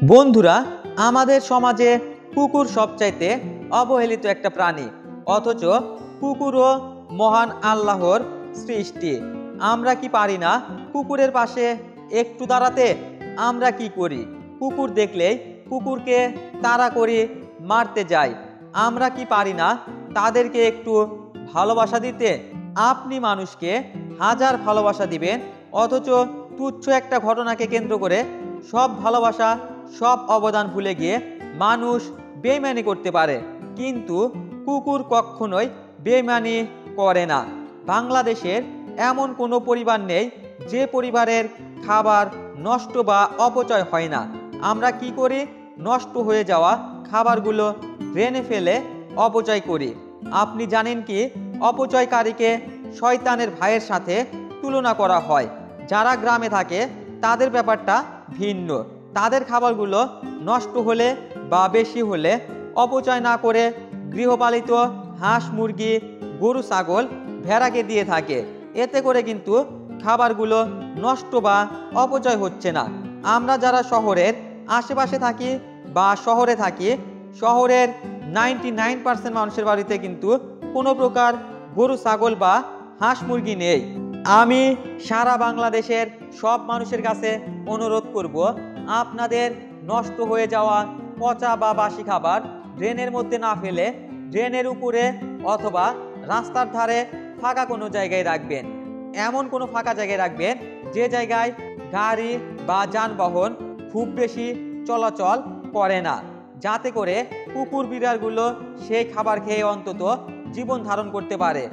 বন্ধুরা, আমাদের সমাজে কুকুর সবচাইতে অবহেলিত একটা প্রাণী, অথচ কুকুরও মহান আল্লাহর সৃষ্টি। আমরা কি পারি না কুকুরের পাশে একটু দাঁড়াতে? আমরা কি করি? কুকুর দেখলেই কুকুরকে তাড়া করি, মারতে যাই। আমরা কি পারি না তাদেরকে একটু ভালোবাসা দিতে? আপনি মানুষকে হাজার ভালোবাসা দিবেন, অথচ তুচ্ছ একটা ঘটনাকে কেন্দ্র করে সব ভালোবাসা, সব অবদান ভুলে গিয়ে মানুষ বেইমানি করতে পারে, কিন্তু কুকুর কখনোই বেইমানি করে না। বাংলাদেশের এমন কোনো পরিবার নেই যে পরিবারের খাবার নষ্ট বা অপচয় হয় না। আমরা কি করি? নষ্ট হয়ে যাওয়া খাবারগুলো ড্রেনে ফেলে অপচয় করি। আপনি জানেন কি, অপচয়কারীকে শয়তানের ভাইয়ের সাথে তুলনা করা হয়। যারা গ্রামে থাকে তাদের ব্যাপারটা ভিন্ন। তাদের খাবারগুলো নষ্ট হলে বা বেশি হলে অপচয় না করে গৃহপালিত হাঁস, মুরগি, গরু, ছাগল, ভেড়াকে দিয়ে থাকে। এতে করে কিন্তু খাবারগুলো নষ্ট বা অপচয় হচ্ছে না। আমরা যারা শহরের আশেপাশে থাকি বা শহরে থাকি, শহরের 99% মানুষের বাড়িতে কিন্তু কোনো প্রকার গরু, ছাগল বা হাঁস, মুরগি নেই। আমি সারা বাংলাদেশের সব মানুষের কাছে অনুরোধ করব, আপনাদের নষ্ট হয়ে যাওয়া পচা বা বাসি খাবার ড্রেনের মধ্যে না ফেলে ড্রেনের উপরে অথবা রাস্তার ধারে ফাঁকা কোনো জায়গায় রাখবেন। এমন কোনো ফাঁকা জায়গায় রাখবেন যে জায়গায় গাড়ি বা যানবাহন খুব বেশি চলাচল করে না, যাতে করে কুকুর বিড়ালগুলো সেই খাবার খেয়ে অন্তত জীবন ধারণ করতে পারে।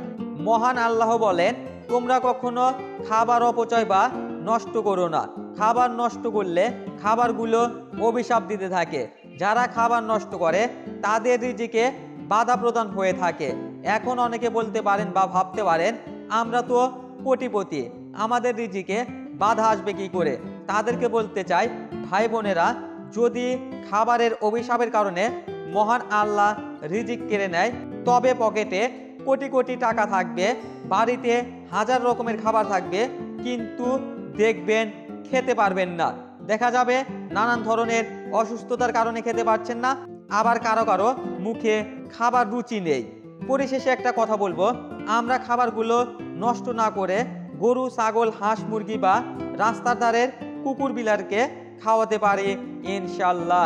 মহান আল্লাহ বলেন, তোমরা কখনো খাবার অপচয় বা নষ্ট করো না। খাবার নষ্ট করলে খাবারগুলো অভিশাপ দিতে থাকে। যারা খাবার নষ্ট করে তাদের রিজিকে বাধা প্রদান হয়ে থাকে। এখন অনেকে বলতে পারেন বা ভাবতে পারেন, আমরা তো কোটিপতি, আমাদের রিজিকে বাধা আসবে কি করে? তাদেরকে বলতে চাই, ভাই বোনেরা, যদি খাবারের অভিশাপের কারণে মহান আল্লাহ রিজিক কেড়ে নেয়, তবে পকেটে কোটি কোটি টাকা থাকবে, বাড়িতে হাজার রকমের খাবার থাকবে, কিন্তু দেখবেন খেতে পারবেন না। দেখা যাবে নানান ধরনের অসুস্থতার কারণে খেতে পারছেন না, আবার কারো কারো মুখে খাবার রুচি নেই। পরিশেষে একটা কথা বলবো, আমরা খাবারগুলো নষ্ট না করে গরু, ছাগল, হাঁস, মুরগি বা রাস্তার ধারের কুকুর বিলারকে খাওয়াতে পারি ইনশাল্লাহ।